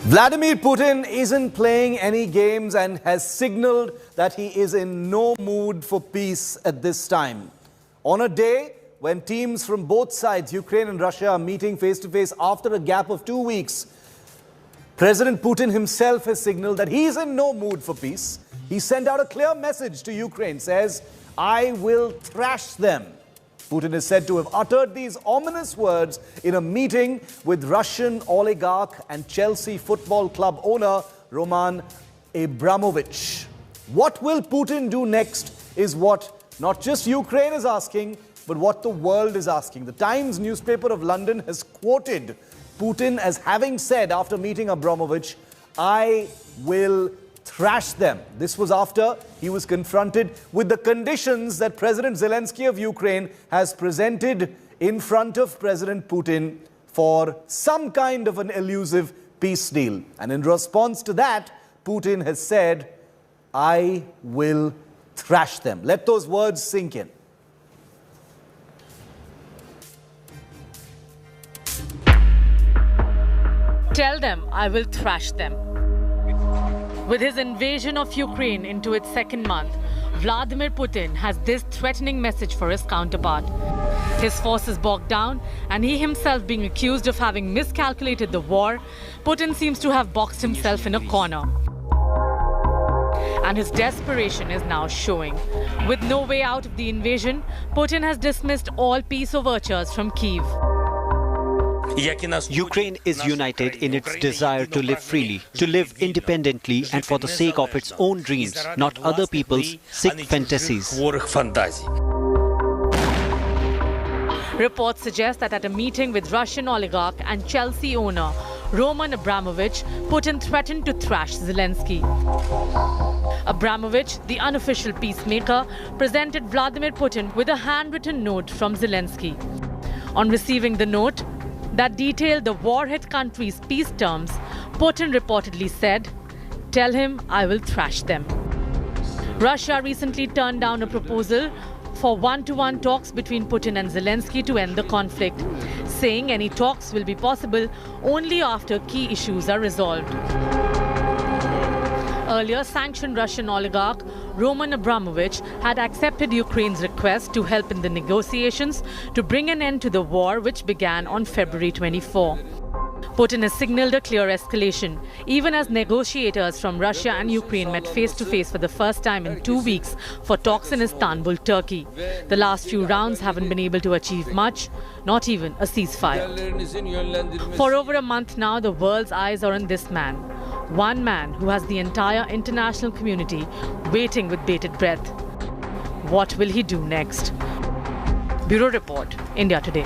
Vladimir Putin isn't playing any games and has signaled that he is in no mood for peace at this time. On a day when teams from both sides, Ukraine and Russia, are meeting face-to-face after a gap of 2 weeks, President Putin himself has signaled that he is in no mood for peace. He sent out a clear message to Ukraine, says, "I will thrash them." Putin is said to have uttered these ominous words in a meeting with Russian oligarch and Chelsea football club owner Roman Abramovich. What will Putin do next is what not just Ukraine is asking, but what the world is asking. The Times newspaper of London has quoted Putin as having said after meeting Abramovich, "I will thrash them." This was after he was confronted with the conditions that President Zelenskyy of Ukraine has presented in front of President Putin for some kind of an elusive peace deal. And in response to that, Putin has said, "I will thrash them." Let those words sink in. Tell them I will thrash them. With his invasion of Ukraine into its second month, Vladimir Putin has this threatening message for his counterpart. His forces bogged down, and he himself being accused of having miscalculated the war, Putin seems to have boxed himself in a corner. And his desperation is now showing. With no way out of the invasion, Putin has dismissed all peace overtures from Kyiv. Ukraine is united in its desire to live freely, to live independently and for the sake of its own dreams, not other people's sick fantasies. Reports suggest that at a meeting with Russian oligarch and Chelsea owner Roman Abramovich, Putin threatened to thrash Zelenskyy. Abramovich, the unofficial peacemaker, presented Vladimir Putin with a handwritten note from Zelenskyy. On receiving the note, that detailed the war-hit country's peace terms, Putin reportedly said, "Tell him I will thrash them." Russia recently turned down a proposal for one-to-one talks between Putin and Zelenskyy to end the conflict, saying any talks will be possible only after key issues are resolved. Earlier, sanctioned Russian oligarch Roman Abramovich had accepted Ukraine's request to help in the negotiations to bring an end to the war, which began on February 24. Putin has signaled a clear escalation, even as negotiators from Russia and Ukraine met face-to-face for the first time in 2 weeks for talks in Istanbul, Turkey. The last few rounds haven't been able to achieve much, not even a ceasefire. For over a month now, the world's eyes are on this man. One man who has the entire international community waiting with bated breath. What will he do next? Bureau Report, India Today.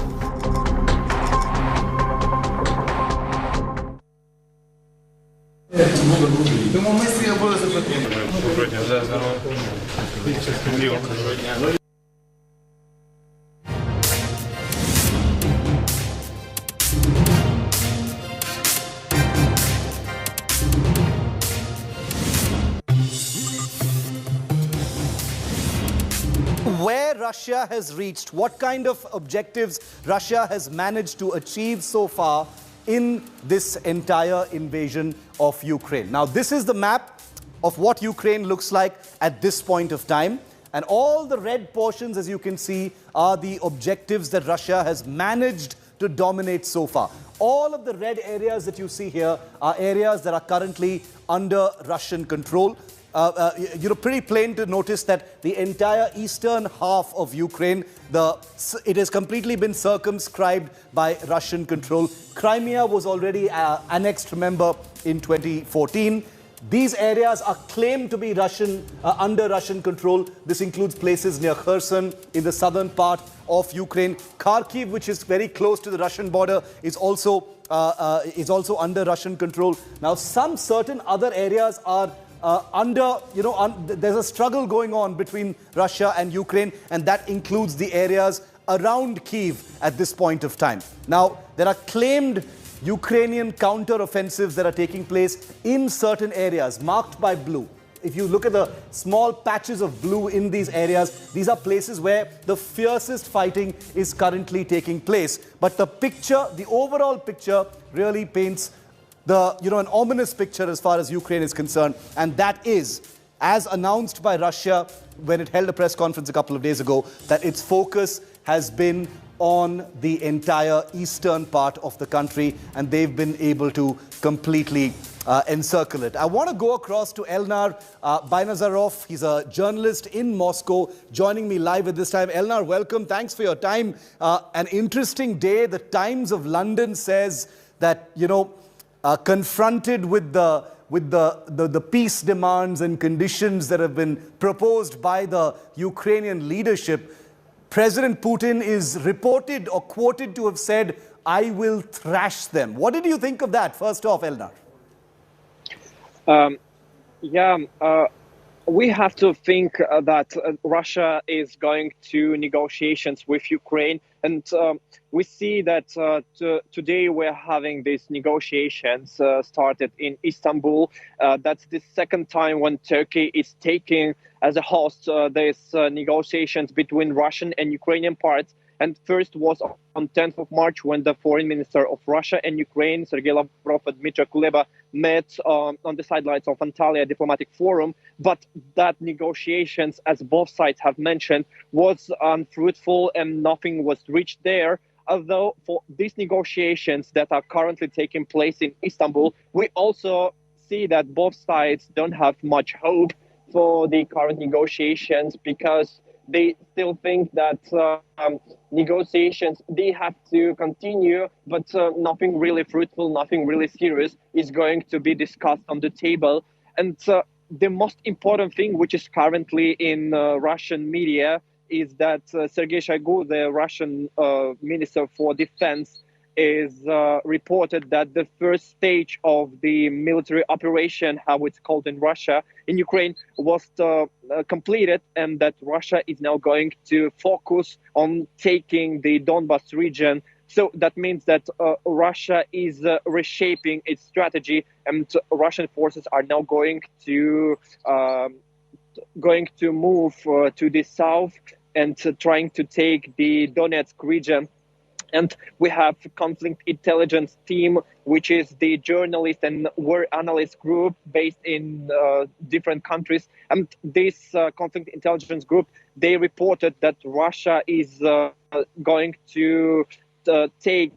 Where Russia has reached, what kind of objectives Russia has managed to achieve so far in this entire invasion of Ukraine. Now, this is the map of what Ukraine looks like at this point of time. And all the red portions, as you can see, are the objectives that Russia has managed to dominate so far. All of the red areas that you see here are areas that are currently under Russian control. Pretty plain to notice that the entire eastern half of Ukraine, it has completely been circumscribed by Russian control. Crimea was already annexed, remember, in 2014. These areas are claimed to be under Russian control. This includes places near Kherson in the southern part of Ukraine. Kharkiv, which is very close to the Russian border, is also under Russian control. Now, some certain other areas are there's a struggle going on between Russia and Ukraine, and that includes the areas around Kyiv at this point of time. Now, there are claimed Ukrainian counter-offensives that are taking place in certain areas marked by blue. If you look at the small patches of blue in these areas, these are places where the fiercest fighting is currently taking place. But the overall picture really paints an ominous picture as far as Ukraine is concerned, and that is, as announced by Russia when it held a press conference a couple of days ago, that its focus has been on the entire eastern part of the country, and they've been able to completely encircle it. I want to go across to Elnar Bainazarov. He's a journalist in Moscow, joining me live at this time. Elnar, welcome. Thanks for your time. An interesting day. The Times of London says that, confronted with the peace demands and conditions that have been proposed by the Ukrainian leadership, President Putin is reported or quoted to have said, "I will thrash them." What did you think of that, first off, Elnar? We have to think that Russia is going to negotiations with Ukraine. And we see that today we're having these negotiations started in Istanbul. That's the second time when Turkey is taking as a host these negotiations between Russian and Ukrainian parts. And first was on 10th of March when the foreign minister of Russia and Ukraine, Sergei Lavrov and Dmitry Kuleba, met on the sidelines of Antalya Diplomatic Forum. But that negotiations, as both sides have mentioned, was unfruitful and nothing was reached there. Although for these negotiations that are currently taking place in Istanbul, we also see that both sides don't have much hope for the current negotiations, because they still think that negotiations, they have to continue, but nothing really fruitful, nothing really serious is going to be discussed on the table. And the most important thing, which is currently in Russian media, is that Sergei Shoigu, the Russian Minister for Defense, is reported that the first stage of the military operation, how it's called in Russia, in Ukraine, was completed, and that Russia is now going to focus on taking the Donbas region. So that means that Russia is reshaping its strategy, and Russian forces are now going to move to the south and trying to take the Donetsk region. And we have conflict intelligence team, which is the journalist and war analyst group based in different countries. And this conflict intelligence group, they reported that Russia is going to take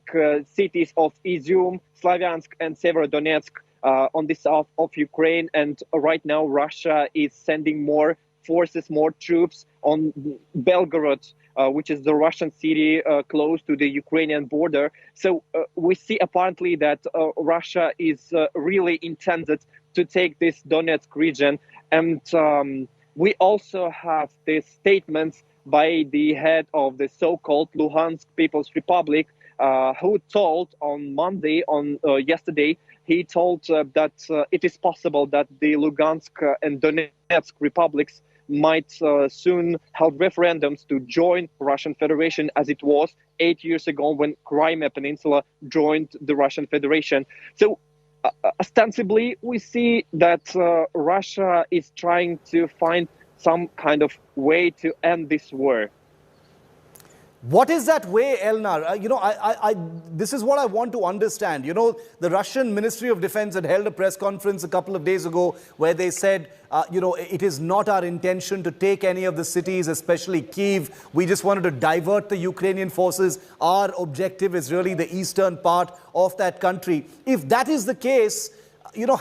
cities of Izium, Slavyansk and Severodonetsk on the south of Ukraine. And right now Russia is sending more forces, more troops on Belgorod, which is the Russian city close to the Ukrainian border. So we see apparently that Russia is really intended to take this Donetsk region. And we also have the statements by the head of the so-called Luhansk People's Republic, who told on Monday, yesterday, he told that it is possible that the Lugansk and Donetsk republics might soon hold referendums to join Russian Federation, as it was 8 years ago when Crimea Peninsula joined the Russian Federation. So ostensibly, we see that Russia is trying to find some kind of way to end this war. What is that way, Elnar? This is what I want to understand. The Russian Ministry of Defense had held a press conference a couple of days ago where they said, it is not our intention to take any of the cities, especially Kyiv. We just wanted to divert the Ukrainian forces. Our objective is really the eastern part of that country. If that is the case,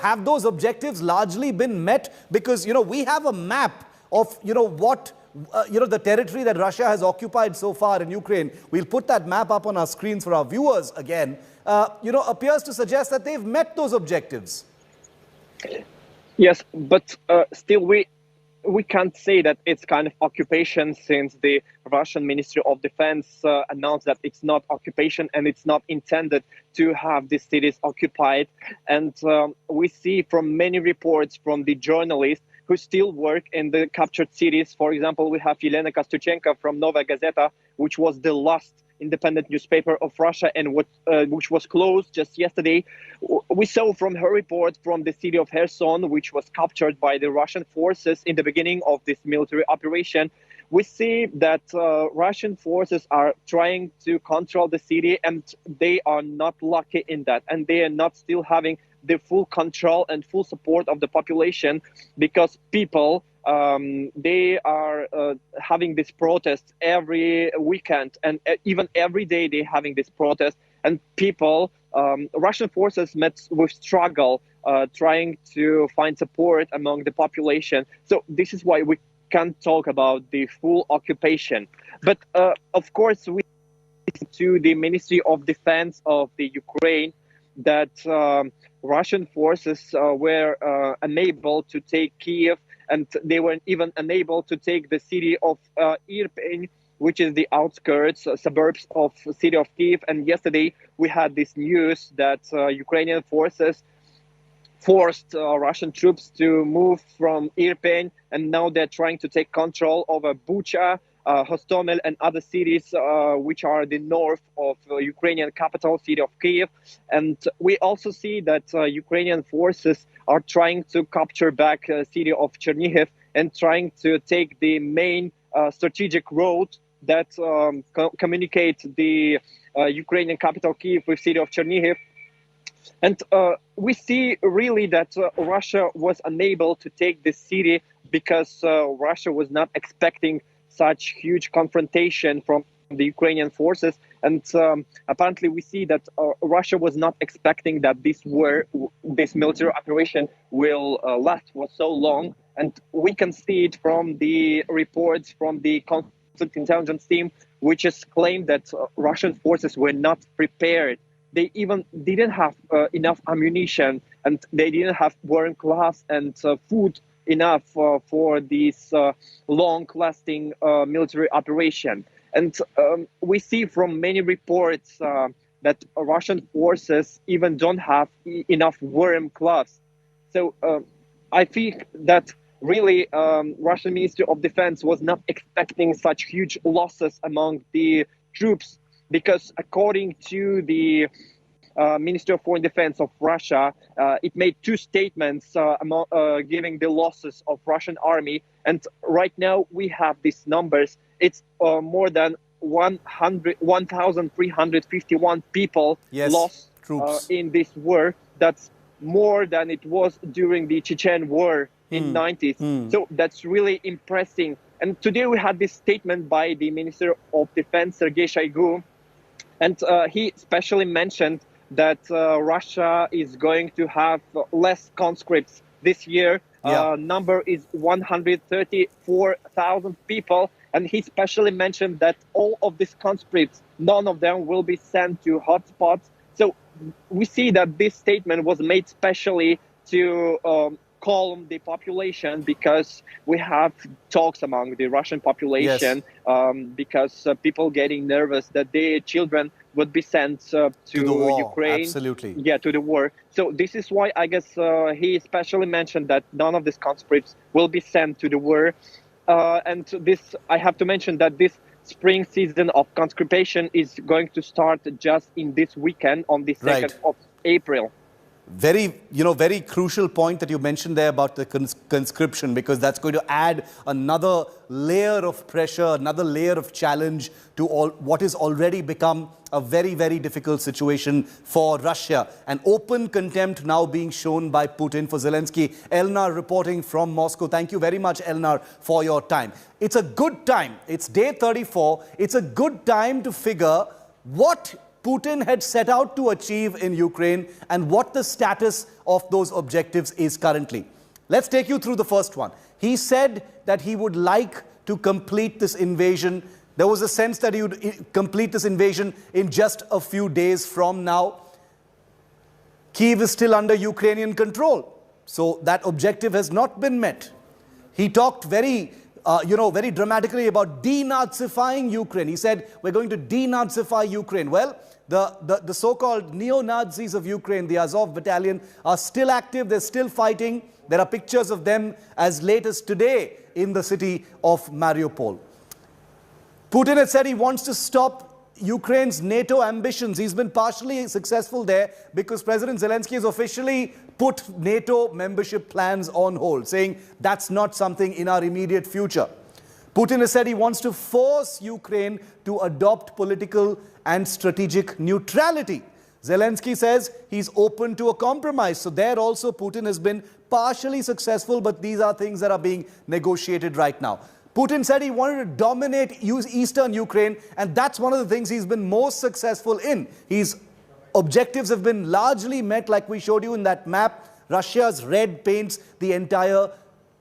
have those objectives largely been met? Because, we have a map of, the territory that Russia has occupied so far in Ukraine. We'll put that map up on our screens for our viewers again. Appears to suggest that they've met those objectives. Yes, but still we can't say that it's kind of occupation, since the Russian Ministry of Defense announced that it's not occupation and it's not intended to have these cities occupied. And we see from many reports from the journalists who still work in the captured cities. For example, we have Yelena Kostyuchenko from Novaya Gazeta, which was the last independent newspaper of Russia and which was closed just yesterday. We saw from her report from the city of Kherson, which was captured by the Russian forces in the beginning of this military operation. we see that Russian forces are trying to control the city, and they are not lucky in that, and they are not still having the full control and full support of the population, because people they are having this protest every weekend, and even every day they're having this protest, and people, Russian forces met with struggle trying to find support among the population. So this is why we can't talk about the full occupation. But of course, we to the Ministry of Defense of the Ukraine that Russian forces were unable to take Kiev, and they were even unable to take the city of Irpin, which is the outskirts, suburbs of the city of Kiev. And yesterday we had this news that Ukrainian forces forced Russian troops to move from Irpin, and now they're trying to take control over Bucha, Hostomel, and other cities which are the north of Ukrainian capital city of Kiev. And we also see that Ukrainian forces are trying to capture back city of Chernihiv and trying to take the main strategic road that communicates the Ukrainian capital Kiev with city of Chernihiv. And we see really that Russia was unable to take this city because Russia was not expecting such huge confrontation from the Ukrainian forces. And apparently we see that Russia was not expecting that this war, this military operation will last for so long. And we can see it from the reports from the conflict intelligence team, which has claimed that Russian forces were not prepared. They even didn't have enough ammunition, and they didn't have warm cloths and food enough for this long-lasting military operation. And we see from many reports that Russian forces even don't have enough warm cloths. So I think that really Russian Ministry of Defense was not expecting such huge losses among the troops, because according to the Ministry of Foreign Defense of Russia, it made two statements giving the losses of Russian army. And right now we have these numbers. It's more than 1,351 people lost in this war. That's more than it was during the Chechen war in 90s. So that's really impressive. And today we had this statement by the Minister of Defense, Sergei Shoigu, and he specially mentioned that Russia is going to have less conscripts this year. Number is 134,000 people. And he specially mentioned that all of these conscripts, none of them will be sent to hotspots. So we see that this statement was made specially to calm the population, because we have talks among the Russian population, because people getting nervous that their children would be sent to the war. Ukraine. Absolutely. Yeah, to the war. So this is why I guess he especially mentioned that none of these conscripts will be sent to the war. And this, I have to mention that this spring season of conscription is going to start just in this weekend on the 2nd of April. Very, very crucial point that you mentioned there about the conscription, because that's going to add another layer of pressure, another layer of challenge to all what is already become a very, very difficult situation for Russia. An open contempt now being shown by Putin for Zelensky. Elnar reporting from Moscow. Thank you very much, Elnar, for your time. It's a good time. It's day 34. It's a good time to figure what Putin had set out to achieve in Ukraine and what the status of those objectives is currently. Let's take you through the first one. He said that he would like to complete this invasion. There was a sense that he would complete this invasion in just a few days from now. Kyiv is still under Ukrainian control, so that objective has not been met. He talked very dramatically about denazifying Ukraine. He said, we're going to denazify Ukraine. Well, the so-called neo-Nazis of Ukraine, the Azov battalion, are still active. They're still fighting. There are pictures of them as late as today in the city of Mariupol. Putin had said he wants to stop Ukraine's NATO ambitions. He's been partially successful there because President Zelenskyy has officially put NATO membership plans on hold, saying that's not something in our immediate future. Putin has said he wants to force Ukraine to adopt political and strategic neutrality. Zelenskyy says he's open to a compromise. So there also Putin has been partially successful, but these are things that are being negotiated right now. Putin said he wanted to dominate eastern Ukraine, and that's one of the things he's been most successful in. His objectives have been largely met, like we showed you in that map. Russia's red paints the entire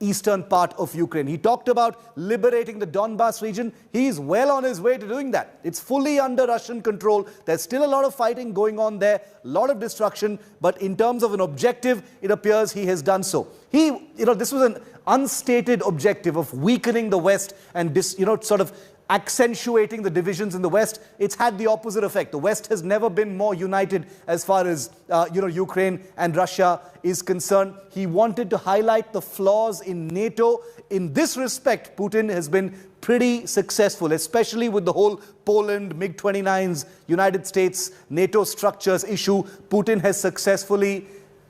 eastern part of Ukraine. He talked about liberating the Donbas region. He's well on his way to doing that. It's fully under Russian control. There's still a lot of fighting going on there, a lot of destruction, but in terms of an objective, it appears he has done so. This was an unstated objective of weakening the West and sort of accentuating the divisions in the West. It's had the opposite effect. The West has never been more united as far as Ukraine and Russia is concerned. He wanted to highlight the flaws in NATO. In this respect, Putin has been pretty successful, especially with the whole Poland, MiG-29s, United States, NATO structures issue. Putin has successfully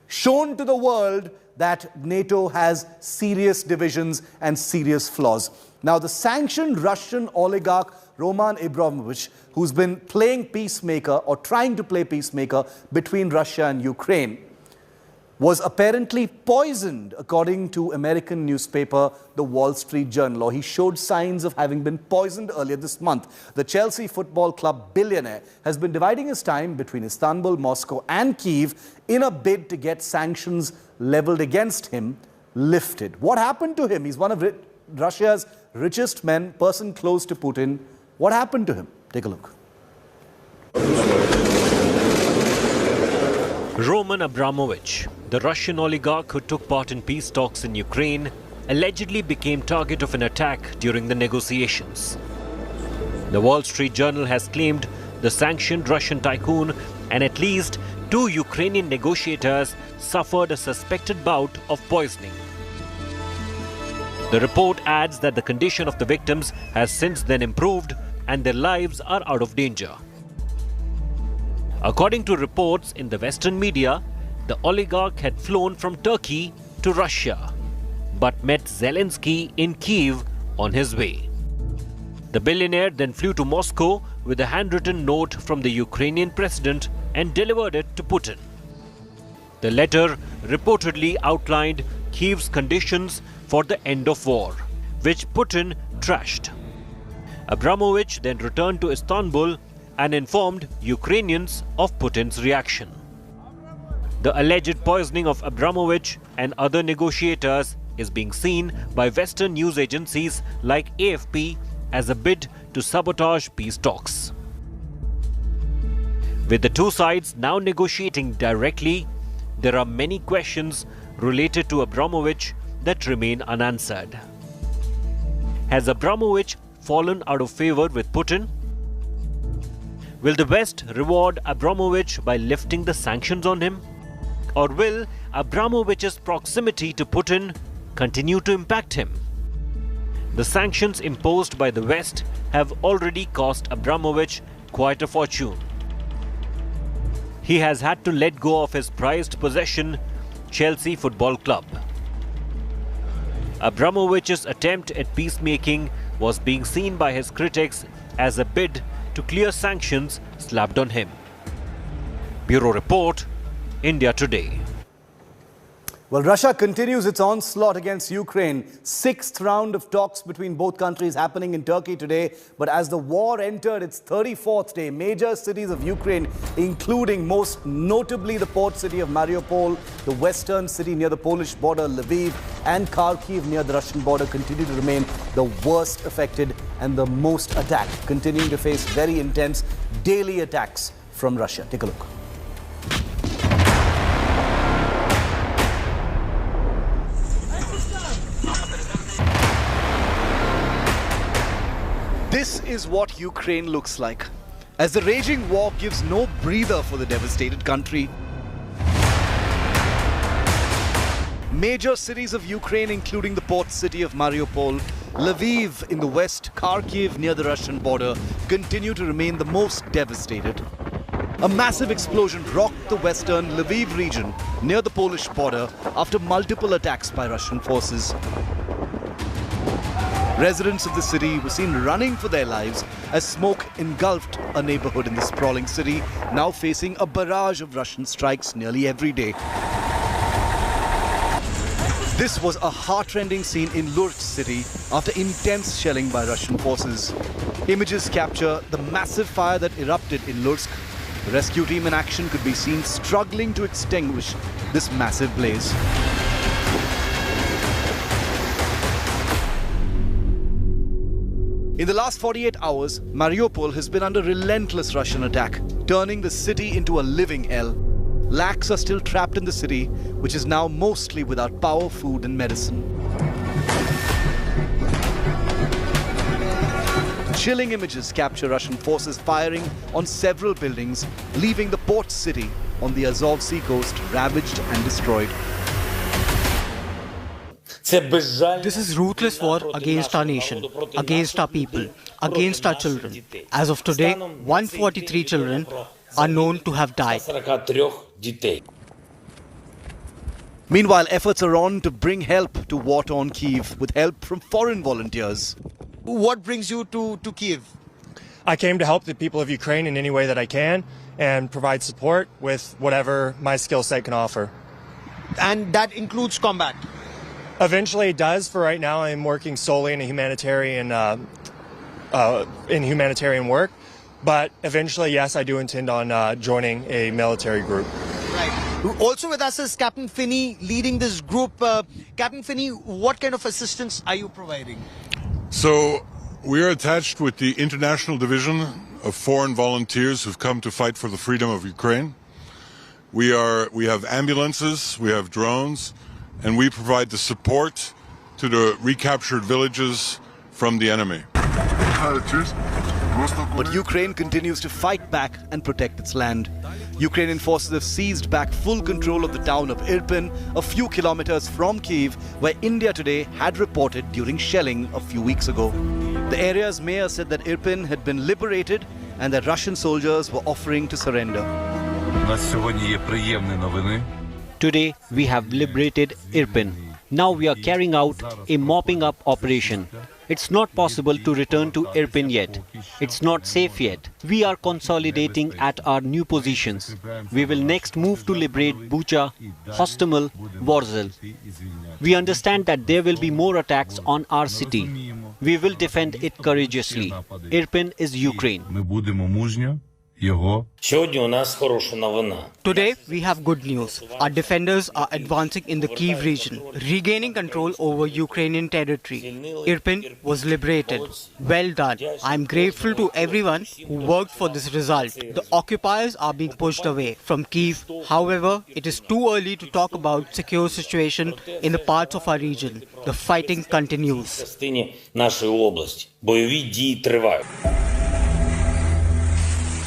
shown to the world that NATO has serious divisions and serious flaws. Now, the sanctioned Russian oligarch Roman Abramovich, who's been playing peacemaker or trying to play peacemaker between Russia and Ukraine, was apparently poisoned, according to American newspaper The Wall Street Journal, or he showed signs of having been poisoned earlier this month. The Chelsea football club billionaire has been dividing his time between Istanbul, Moscow and Kyiv in a bid to get sanctions leveled against him lifted. What happened to him? He's one of Russia's richest men, person close to Putin. What happened to him? Take a look. Roman Abramovich, the Russian oligarch who took part in peace talks in Ukraine, allegedly became target of an attack during the negotiations. The Wall Street Journal has claimed the sanctioned Russian tycoon and at least 2 Ukrainian negotiators suffered a suspected bout of poisoning. The report adds that the condition of the victims has since then improved and their lives are out of danger. According to reports in the Western media, the oligarch had flown from Turkey to Russia, but met Zelenskyy in Kyiv on his way. The billionaire then flew to Moscow with a handwritten note from the Ukrainian president and delivered it to Putin. The letter reportedly outlined Kyiv's conditions for the end of war, which Putin trashed. Abramovich then returned to Istanbul and informed Ukrainians of Putin's reaction. The alleged poisoning of Abramovich and other negotiators is being seen by Western news agencies like AFP as a bid to sabotage peace talks. With the two sides now negotiating directly, there are many questions related to Abramovich that remain unanswered. Has Abramovich fallen out of favor with Putin? Will the West reward Abramovich by lifting the sanctions on him? Or will Abramovich's proximity to Putin continue to impact him? The sanctions imposed by the West have already cost Abramovich quite a fortune. He has had to let go of his prized possession, Chelsea Football Club. Abramovich's attempt at peacemaking was being seen by his critics as a bid to clear sanctions slapped on him. Bureau Report, India Today. Well, Russia continues its onslaught against Ukraine. 6th round of talks between both countries happening in Turkey today. But as the war entered its 34th day, major cities of Ukraine, including most notably the port city of Mariupol, the western city near the Polish border, Lviv, and Kharkiv near the Russian border, continue to remain the worst affected and the most attacked, continuing to face very intense daily attacks from Russia. Take a look. This is what Ukraine looks like, as the raging war gives no breather for the devastated country. Major cities of Ukraine, including the port city of Mariupol, Lviv in the west, Kharkiv near the Russian border, continue to remain the most devastated. A massive explosion rocked the western Lviv region near the Polish border after multiple attacks by Russian forces. Residents of the city were seen running for their lives as smoke engulfed a neighborhood in the sprawling city, now facing a barrage of Russian strikes nearly every day. This was a heart-rending scene in Lurch city after intense shelling by Russian forces. Images capture the massive fire that erupted in Lurch. The rescue team in action could be seen struggling to extinguish this massive blaze. In the last 48 hours, Mariupol has been under relentless Russian attack, turning the city into a living hell. Lakhs are still trapped in the city, which is now mostly without power, food and medicine. Chilling images capture Russian forces firing on several buildings, leaving the port city on the Azov Sea coast ravaged and destroyed. This is ruthless war against our nation, against our people, against our children. As of today, 143 children are known to have died. Meanwhile, efforts are on to bring help to war-torn Kyiv with help from foreign volunteers. What brings you to Kyiv? I came to help the people of Ukraine in any way that I can and provide support with whatever my skill set can offer. And that includes combat? Eventually it does. For right now, I'm working solely in a humanitarian work. But eventually, yes, I do intend on joining a military group. Right. Also with us is Captain Finney leading this group. Captain Finney, what kind of assistance are you providing? So we are attached with the International Division of Foreign Volunteers who've come to fight for the freedom of Ukraine. We have ambulances, we have drones, and we provide the support to the recaptured villages from the enemy. But Ukraine continues to fight back and protect its land. Ukrainian forces have seized back full control of the town of Irpin, a few kilometers from Kyiv, where India Today had reported during shelling a few weeks ago. The area's mayor said that Irpin had been liberated and that Russian soldiers were offering to surrender. Today, we have liberated Irpin. Now we are carrying out a mopping up operation. It's not possible to return to Irpin yet. It's not safe yet. We are consolidating at our new positions. We will next move to liberate Bucha, Hostomel, Vorzel. We understand that there will be more attacks on our city. We will defend it courageously. Irpin is Ukraine. Today, we have good news. Our defenders are advancing in the Kyiv region, regaining control over Ukrainian territory. Irpin was liberated. Well done. I am grateful to everyone who worked for this result. The occupiers are being pushed away from Kyiv. However, it is too early to talk about secure situation in the parts of our region. The fighting continues.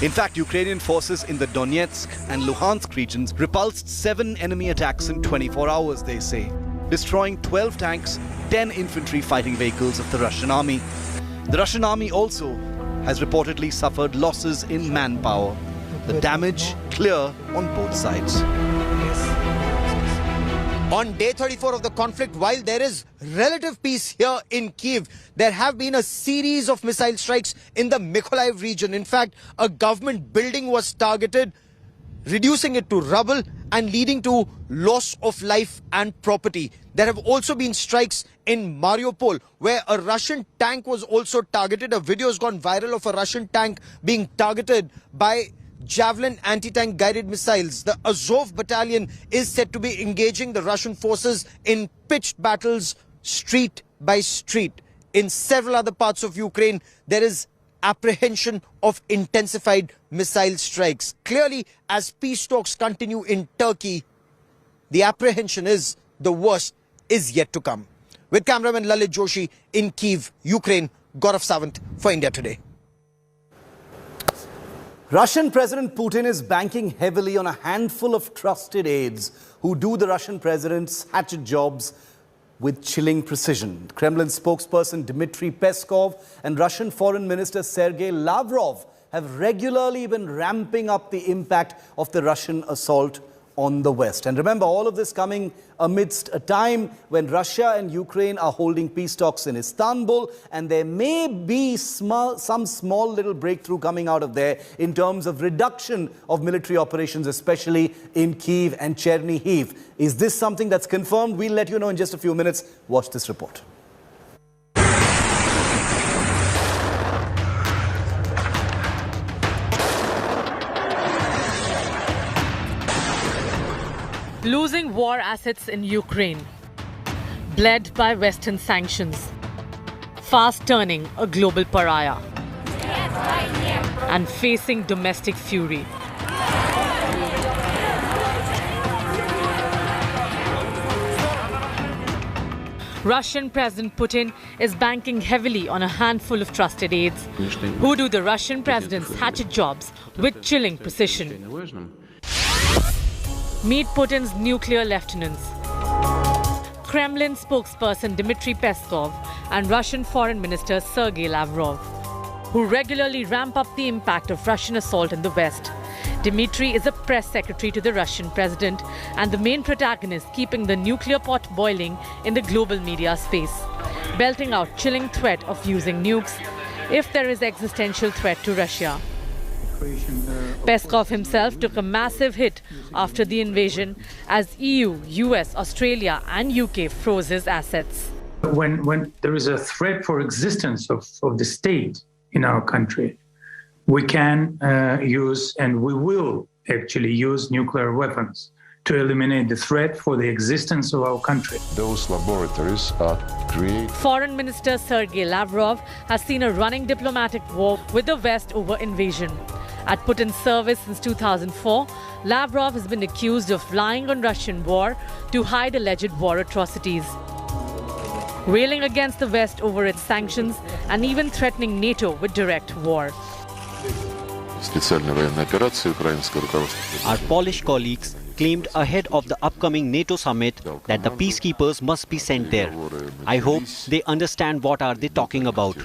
In fact, Ukrainian forces in the Donetsk and Luhansk regions repulsed 7 enemy attacks in 24 hours, they say, destroying 12 tanks, 10 infantry fighting vehicles of the Russian army. The Russian army also has reportedly suffered losses in manpower. The damage clear on both sides. On day 34 of the conflict, while there is relative peace here in Kyiv, there have been a series of missile strikes in the Mykolaiv region. In fact, a government building was targeted, reducing it to rubble and leading to loss of life and property. There have also been strikes in Mariupol, where a Russian tank was also targeted. A video has gone viral of a Russian tank being targeted by Javelin anti-tank guided missiles. The Azov battalion is said to be engaging the Russian forces in pitched battles street by street. In several other parts of Ukraine, there is apprehension of intensified missile strikes. Clearly, as peace talks continue in Turkey, the apprehension is the worst is yet to come. With cameraman Lalit Joshi in Kyiv, Ukraine, Gaurav Sawant for India Today. Russian President Putin is banking heavily on a handful of trusted aides who do the Russian president's hatchet jobs with chilling precision. Kremlin spokesperson Dmitry Peskov and Russian Foreign Minister Sergei Lavrov have regularly been ramping up the impact of the Russian assault on the West. And remember, all of this coming amidst a time when Russia and Ukraine are holding peace talks in Istanbul, and there may be some small little breakthrough coming out of there in terms of reduction of military operations, especially in Kyiv and Chernihiv. Is this something that's confirmed? We'll let you know in just a few minutes. Watch this report. Losing war assets in Ukraine, bled by Western sanctions, fast turning a global pariah, and facing domestic fury. Russian President Putin is banking heavily on a handful of trusted aides who do the Russian president's hatchet jobs with chilling precision. Meet Putin's nuclear lieutenants. Kremlin spokesperson Dmitry Peskov and Russian Foreign Minister Sergei Lavrov, who regularly ramp up the impact of Russian assault in the West. Dmitry is a press secretary to the Russian president and the main protagonist keeping the nuclear pot boiling in the global media space, belting out chilling threat of using nukes if there is existential threat to Russia. Peskov himself took a massive hit after the invasion as EU, US, Australia and UK froze his assets. When there is a threat for existence of the state in our country, we can use and we will actually use nuclear weapons to eliminate the threat for the existence of our country. Those laboratories are created. Foreign Minister Sergei Lavrov has seen a running diplomatic war with the West over invasion. At Putin's service since 2004, Lavrov has been accused of lying on Russian war to hide alleged war atrocities, railing against the West over its sanctions and even threatening NATO with direct war. Our Polish colleagues claimed ahead of the upcoming NATO summit that the peacekeepers must be sent there. I hope they understand what are they talking about.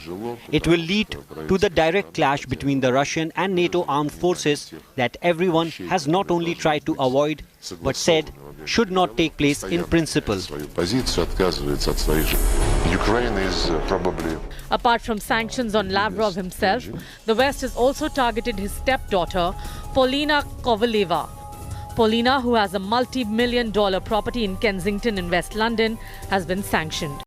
It will lead to the direct clash between the Russian and NATO armed forces that everyone has not only tried to avoid but said should not take place in principle. Ukraine is probably... Apart from sanctions on Lavrov himself, the West has also targeted his stepdaughter, Polina Kovaleva. Polina, who has a multi-million-dollar property in Kensington in West London, has been sanctioned.